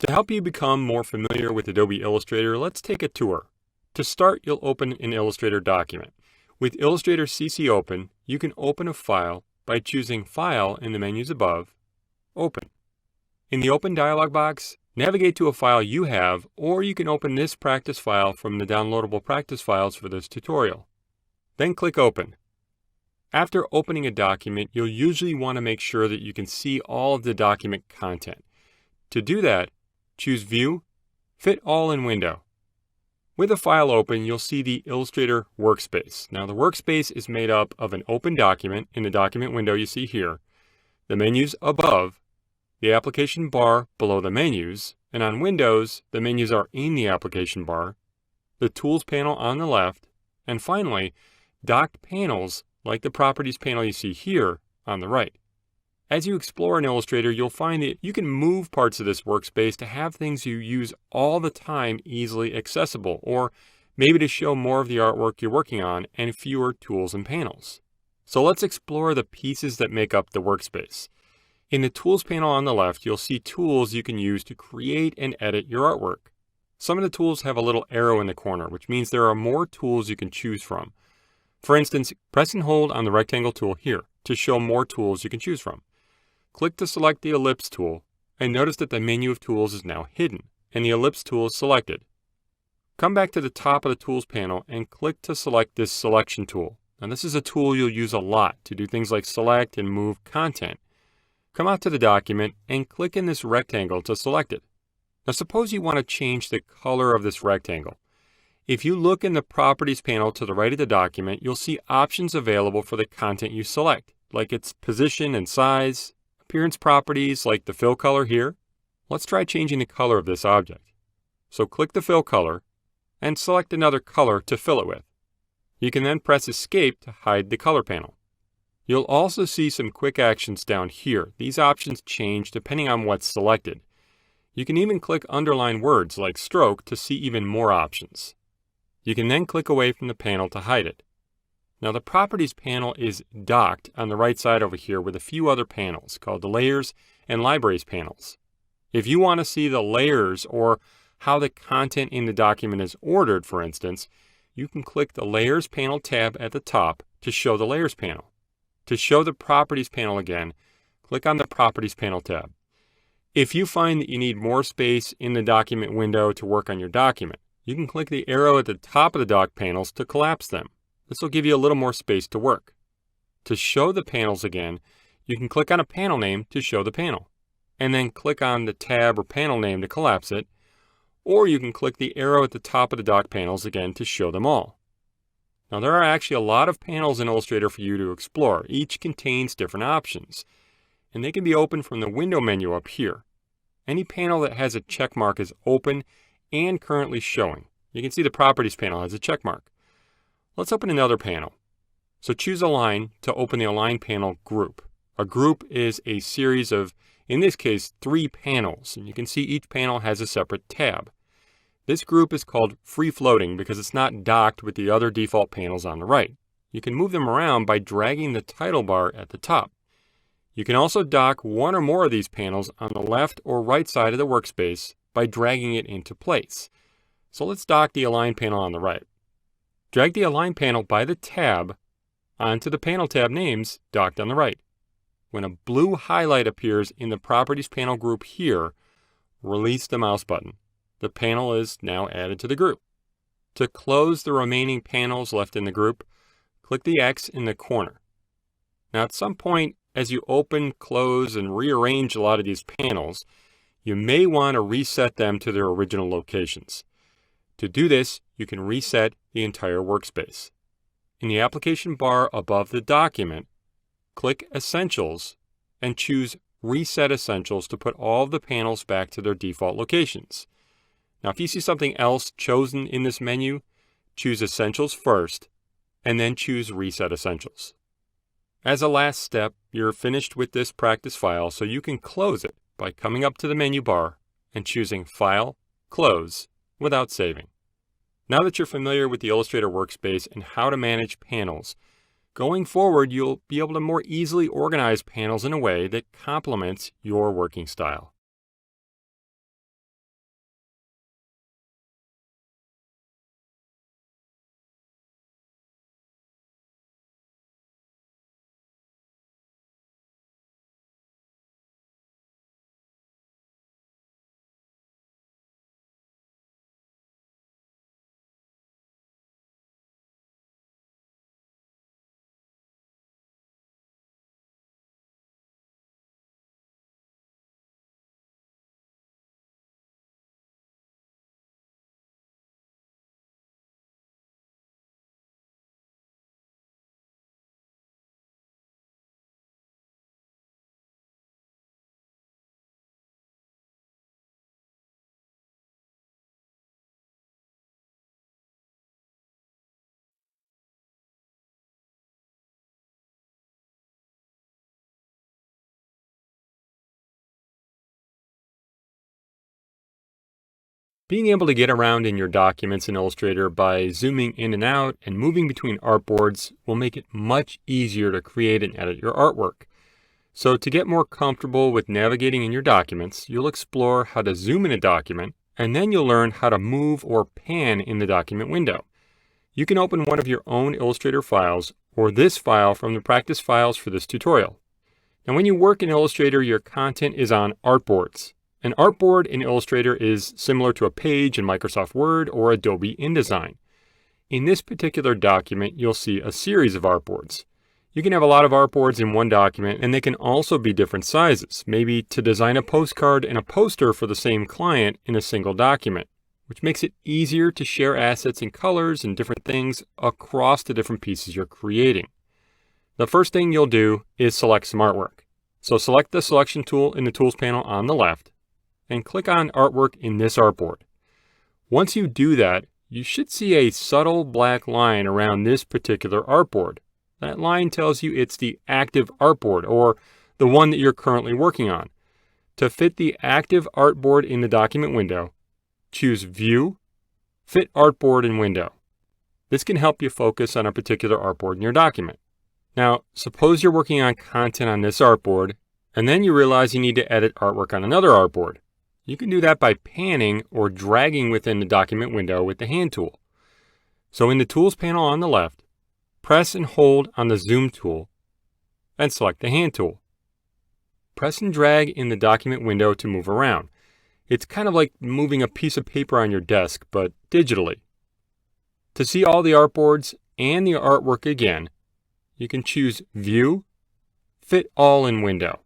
To help you become more familiar with Adobe Illustrator, let's take a tour. To start, you'll open an Illustrator document. With Illustrator CC Open, you can open a file by choosing File in the menus above, Open. In the Open dialog box, navigate to a file you have, or you can open this practice file from the downloadable practice files for this tutorial. Then click Open. After opening a document, you'll usually want to make sure that you can see all of the document content. To do that, choose View, Fit All in Window. With a file open, you'll see the Illustrator workspace. Now, the workspace is made up of an open document in the document window you see here, the menus above, the application bar below the menus, and on Windows, the menus are in the application bar, the Tools panel on the left, and finally, docked panels like the Properties panel you see here on the right. As you explore in Illustrator, you'll find that you can move parts of this workspace to have things you use all the time easily accessible, or maybe to show more of the artwork you're working on and fewer tools and panels. So let's explore the pieces that make up the workspace. In the Tools panel on the left, you'll see tools you can use to create and edit your artwork. Some of the tools have a little arrow in the corner, which means there are more tools you can choose from. For instance, press and hold on the rectangle tool here to show more tools you can choose from. Click to select the ellipse tool, and notice that the menu of tools is now hidden, and the ellipse tool is selected. Come back to the top of the Tools panel and click to select this Selection tool. Now, this is a tool you'll use a lot to do things like select and move content. Come out to the document and click in this rectangle to select it. Now, suppose you want to change the color of this rectangle. If you look in the Properties panel to the right of the document, you'll see options available for the content you select, like its position and size, appearance properties like the fill color here. Let's try changing the color of this object. So click the fill color and select another color to fill it with. You can then press Escape to hide the color panel. You'll also see some quick actions down here. These options change depending on what's selected. You can even click underline words like stroke to see even more options. You can then click away from the panel to hide it. Now, the Properties panel is docked on the right side over here with a few other panels called the Layers and Libraries panels. If you want to see the layers or how the content in the document is ordered, for instance, you can click the Layers panel tab at the top to show the Layers panel. To show the Properties panel again, click on the Properties panel tab. If you find that you need more space in the document window to work on your document, you can click the arrow at the top of the dock panels to collapse them. This will give you a little more space to work. To show the panels again, you can click on a panel name to show the panel, and then click on the tab or panel name to collapse it, or you can click the arrow at the top of the dock panels again to show them all. Now, there are actually a lot of panels in Illustrator for you to explore. Each contains different options, and they can be opened from the Window menu up here. Any panel that has a check mark is open and currently showing. You can see the Properties panel has a check mark. Let's open another panel. So choose Align to open the Align panel group. A group is a series of, in this case, 3 panels, and you can see each panel has a separate tab. This group is called Free Floating because it's not docked with the other default panels on the right. You can move them around by dragging the title bar at the top. You can also dock one or more of these panels on the left or right side of the workspace by dragging it into place. So let's dock the Align panel on the right. Drag the Align panel by the tab onto the panel tab names docked on the right. When a blue highlight appears in the Properties panel group here, release the mouse button. The panel is now added to the group. To close the remaining panels left in the group, click the X in the corner. Now, at some point, as you open, close, and rearrange a lot of these panels, you may want to reset them to their original locations. To do this, you can reset the entire workspace. In the application bar above the document, click Essentials and choose Reset Essentials to put all of the panels back to their default locations. Now, if you see something else chosen in this menu, choose Essentials first, and then choose Reset Essentials. As a last step, you're finished with this practice file, so you can close it by coming up to the menu bar and choosing File, Close, without saving. Now that you're familiar with the Illustrator workspace and how to manage panels, going forward, you'll be able to more easily organize panels in a way that complements your working style. Being able to get around in your documents in Illustrator by zooming in and out and moving between artboards will make it much easier to create and edit your artwork. So to get more comfortable with navigating in your documents, you'll explore how to zoom in a document, and then you'll learn how to move or pan in the document window. You can open one of your own Illustrator files or this file from the practice files for this tutorial. Now when you work in Illustrator, your content is on artboards. An artboard in Illustrator is similar to a page in Microsoft Word or Adobe InDesign. In this particular document, you'll see a series of artboards. You can have a lot of artboards in one document, and they can also be different sizes, maybe to design a postcard and a poster for the same client in a single document, which makes it easier to share assets and colors and different things across the different pieces you're creating. The first thing you'll do is select some artwork. So select the selection tool in the Tools panel on the left, and click on Artwork in this artboard. Once you do that, you should see a subtle black line around this particular artboard. That line tells you it's the active artboard, or the one that you're currently working on. To fit the active artboard in the document window, choose View, Fit Artboard in Window. This can help you focus on a particular artboard in your document. Now, suppose you're working on content on this artboard, and then you realize you need to edit artwork on another artboard. You can do that by panning or dragging within the document window with the hand tool. So in the Tools panel on the left, press and hold on the Zoom tool and select the hand tool. Press and drag in the document window to move around. It's kind of like moving a piece of paper on your desk, but digitally. To see all the artboards and the artwork again, you can choose View, Fit All in Window.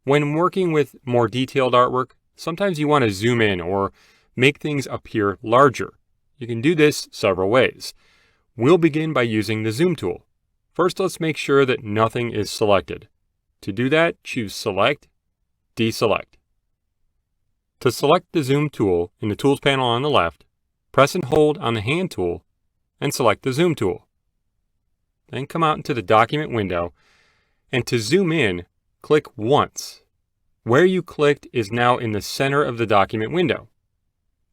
When working with more detailed artwork, sometimes you want to zoom in or make things appear larger. You can do this several ways. We'll begin by using the Zoom tool. First, let's make sure that nothing is selected. To do that, choose Select, Deselect. To select the Zoom tool in the Tools panel on the left, press and hold on the hand tool and select the Zoom tool. Then come out into the document window, and to zoom in, click once. Where you clicked is now in the center of the document window.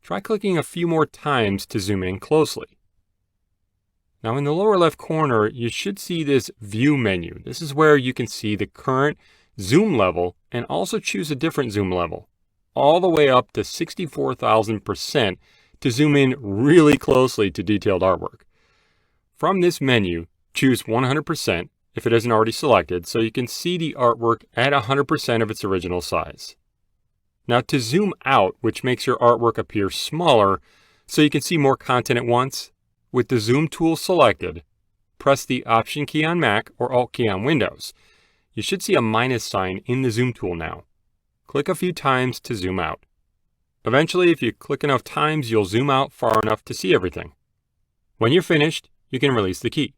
Try clicking a few more times to zoom in closely. Now in the lower left corner, you should see this View menu. This is where you can see the current zoom level and also choose a different zoom level, all the way up to 64,000% to zoom in really closely to detailed artwork. From this menu, choose 100% if it isn't already selected, so you can see the artwork at 100% of its original size. Now to zoom out, which makes your artwork appear smaller so you can see more content at once, with the Zoom tool selected, press the Option key on Mac or Alt key on Windows. You should see a minus sign in the Zoom tool now. Click a few times to zoom out. Eventually, if you click enough times, you'll zoom out far enough to see everything. When you're finished, you can release the key.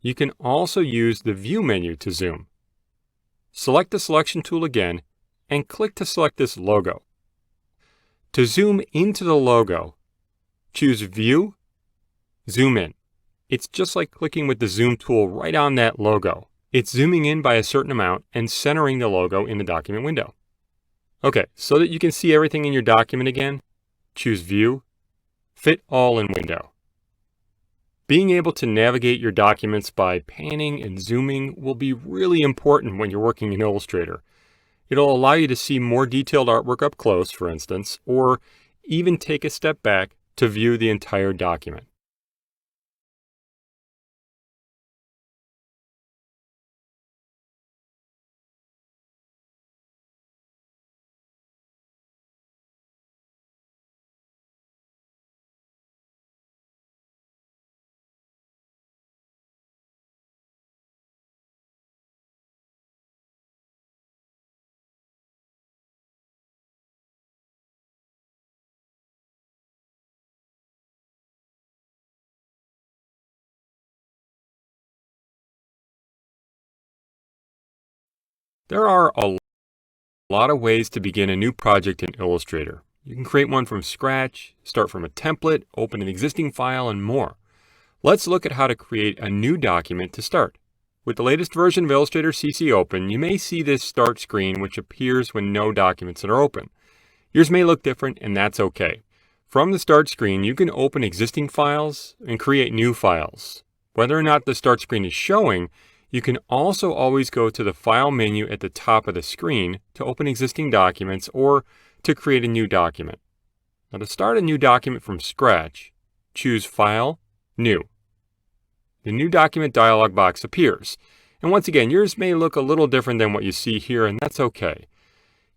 You can also use the View menu to zoom. Select the Selection tool again and click to select this logo. To zoom into the logo, choose View, Zoom In. It's just like clicking with the Zoom tool right on that logo. It's zooming in by a certain amount and centering the logo in the document window. Okay, so that you can see everything in your document again, choose View, Fit All in Window. Being able to navigate your documents by panning and zooming will be really important when you're working in Illustrator. It'll allow you to see more detailed artwork up close, for instance, or even take a step back to view the entire document. There are a lot of ways to begin a new project in Illustrator. You can create one from scratch, start from a template, open an existing file, and more. Let's look at how to create a new document to start. With the latest version of Illustrator CC open, you may see this start screen which appears when no documents are open. Yours may look different, and that's okay. From the Start screen, you can open existing files and create new files. Whether or not the Start screen is showing, you can also always go to the File menu at the top of the screen to open existing documents or to create a new document. Now, to start a new document from scratch, choose File, New. The New Document dialog box appears. And once again, yours may look a little different than what you see here, and that's okay.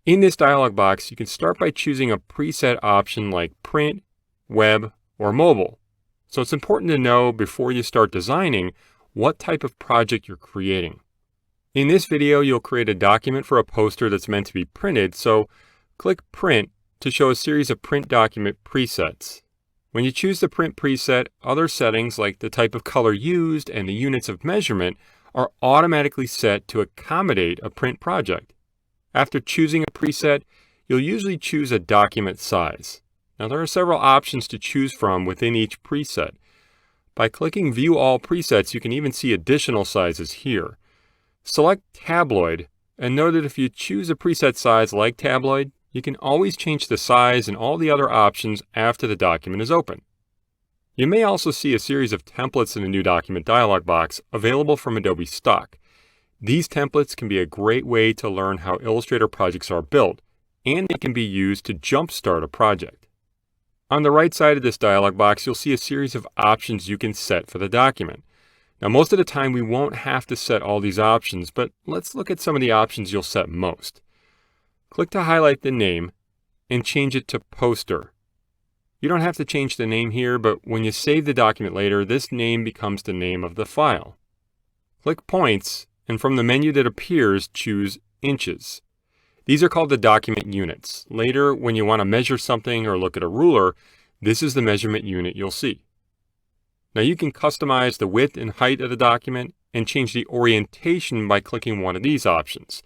In this dialog box, you can start by choosing a preset option like Print, Web, or Mobile. So it's important to know before you start designing what type of project you're creating. In this video, you'll create a document for a poster that's meant to be printed, so click Print to show a series of print document presets. When you choose the print preset, other settings like the type of color used and the units of measurement are automatically set to accommodate a print project. After choosing a preset, you'll usually choose a document size. Now, there are several options to choose from within each preset. By clicking View All Presets, you can even see additional sizes here. Select Tabloid, and know that if you choose a preset size like Tabloid, you can always change the size and all the other options after the document is open. You may also see a series of templates in the New Document dialog box available from Adobe stock. These templates can be a great way to learn how Illustrator projects are built, and they can be used to jumpstart a project. On the right side of this dialog box, you'll see a series of options you can set for the document. Now, most of the time we won't have to set all these options, but let's look at some of the options you'll set most. Click to highlight the name and change it to Poster. You don't have to change the name here, but when you save the document later, this name becomes the name of the file. Click Points, and from the menu that appears, choose Inches. These are called the document units. Later, when you want to measure something or look at a ruler, this is the measurement unit you'll see. Now, you can customize the width and height of the document and change the orientation by clicking one of these options.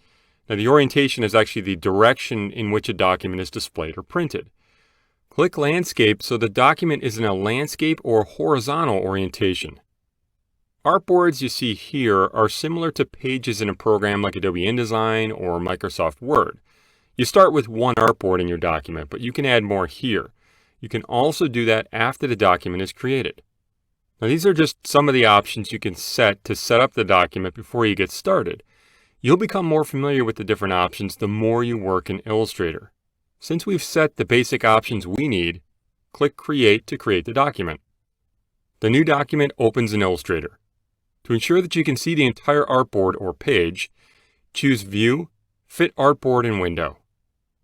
Now, the orientation is actually the direction in which a document is displayed or printed. Click Landscape so the document is in a landscape or horizontal orientation. Artboards you see here are similar to pages in a program like Adobe InDesign or Microsoft Word. You start with one artboard in your document, but you can add more here. You can also do that after the document is created. Now, these are just some of the options you can set to set up the document before you get started. You'll become more familiar with the different options the more you work in Illustrator. Since we've set the basic options we need, click Create to create the document. The new document opens in Illustrator. To ensure that you can see the entire artboard or page, choose View, Fit Artboard and Window.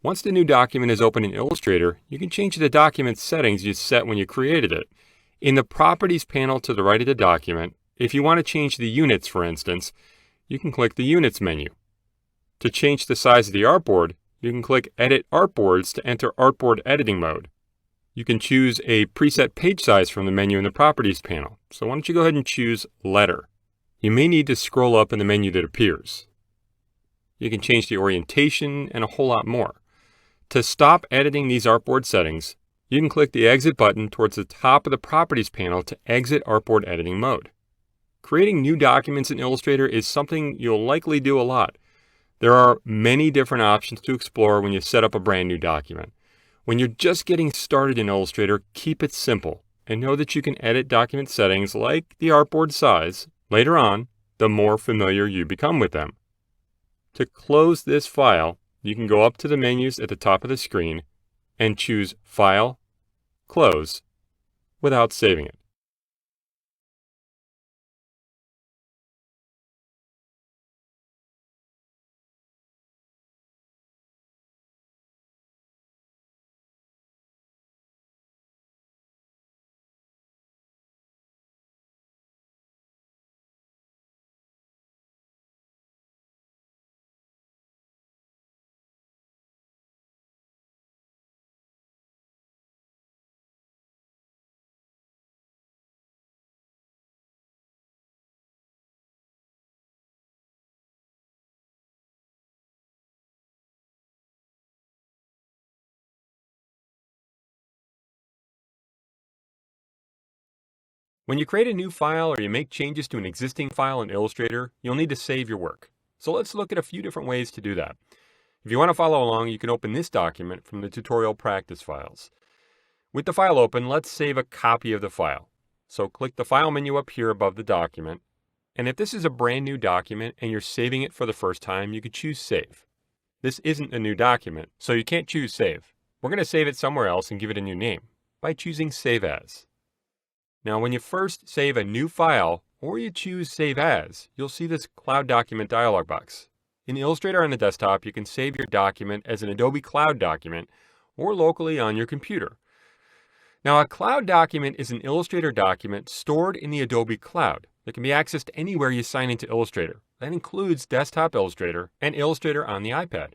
Once the new document is open in Illustrator, you can change the document settings you set when you created it. In the Properties panel to the right of the document, if you want to change the units, for instance, you can click the Units menu. To change the size of the artboard, you can click Edit Artboards to enter artboard editing mode. You can choose a preset page size from the menu in the Properties panel. So why don't you go ahead and choose Letter. You may need to scroll up in the menu that appears. You can change the orientation and a whole lot more. To stop editing these artboard settings, you can click the Exit button towards the top of the Properties panel to exit artboard editing mode. Creating new documents in Illustrator is something you'll likely do a lot. There are many different options to explore when you set up a brand new document. When you're just getting started in Illustrator, keep it simple and know that you can edit document settings like the artboard size later on, the more familiar you become with them. To close this file, you can go up to the menus at the top of the screen and choose File, Close, without saving it. When you create a new file or you make changes to an existing file in Illustrator, you'll need to save your work. So let's look at a few different ways to do that. If you want to follow along, you can open this document from the tutorial practice files. With the file open, let's save a copy of the file. So click the File menu up here above the document. And if this is a brand new document and you're saving it for the first time, you could choose Save. This isn't a new document, so you can't choose Save. We're going to save it somewhere else and give it a new name by choosing Save As. Now, when you first save a new file or you choose Save As, you'll see this Cloud Document dialog box. In Illustrator on the desktop, you can save your document as an Adobe Cloud document or locally on your computer. Now, a Cloud document is an Illustrator document stored in the Adobe Cloud that can be accessed anywhere you sign into Illustrator. That includes Desktop Illustrator and Illustrator on the iPad.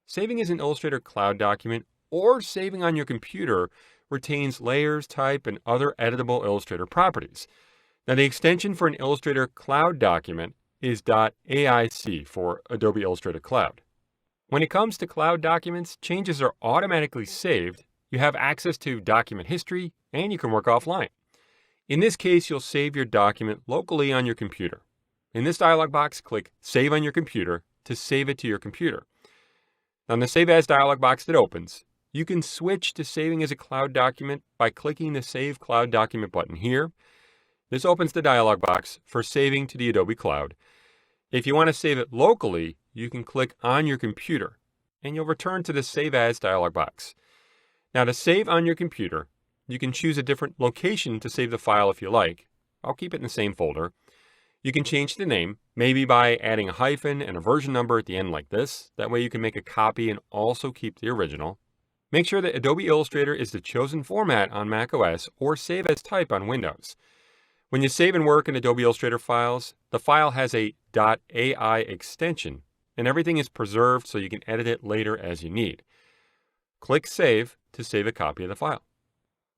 Saving as an Illustrator Cloud document or saving on your computer retains layers, type, and other editable Illustrator properties. Now, the extension for an Illustrator Cloud document is .aic for Adobe Illustrator Cloud. When it comes to Cloud documents, changes are automatically saved. You have access to document history, and you can work offline. In this case, you'll save your document locally on your computer. In this dialog box, click Save on your computer to save it to your computer. On the Save As dialog box that opens, you can switch to saving as a Cloud document by clicking the Save Cloud Document button here. This opens the dialog box for saving to the Adobe Cloud. If you want to save it locally, you can click On Your Computer, and you'll return to the Save As dialog box. Now, to save on your computer, you can choose a different location to save the file if you like. I'll keep it in the same folder. You can change the name, maybe by adding a hyphen and a version number at the end like this. That way you can make a copy and also keep the original. Make sure that Adobe Illustrator is the chosen format on macOS or Save As Type on Windows. When you save and work in Adobe Illustrator files, the file has a .ai extension, and everything is preserved so you can edit it later as you need. Click Save to save a copy of the file.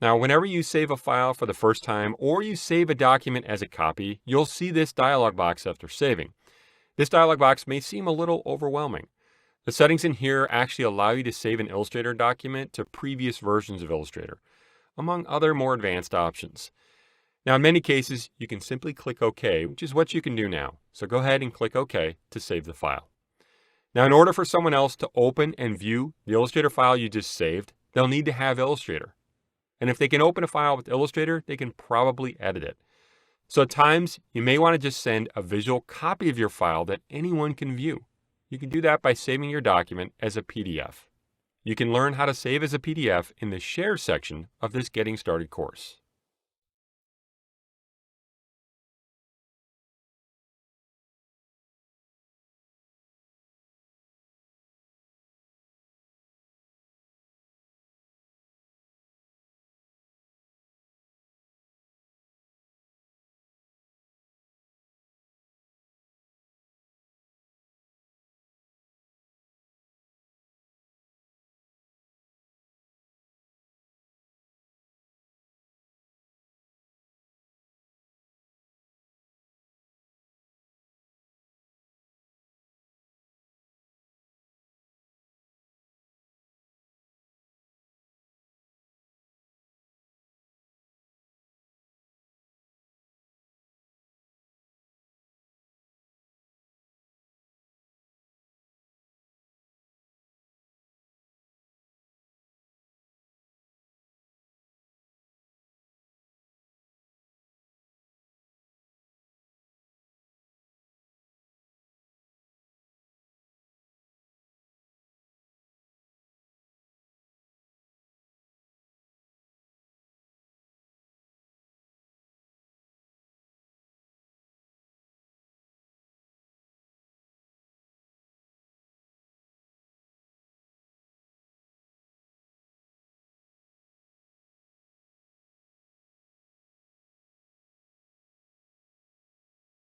Now, whenever you save a file for the first time or you save a document as a copy, you'll see this dialog box after saving. This dialog box may seem a little overwhelming. The settings in here actually allow you to save an Illustrator document to previous versions of Illustrator, among other more advanced options. Now, in many cases, you can simply click OK, which is what you can do now. So go ahead and click OK to save the file. Now, in order for someone else to open and view the Illustrator file you just saved, they'll need to have Illustrator. And if they can open a file with Illustrator, they can probably edit it. So at times, you may want to just send a visual copy of your file that anyone can view. You can do that by saving your document as a PDF. You can learn how to save as a PDF in the Share section of this Getting Started course.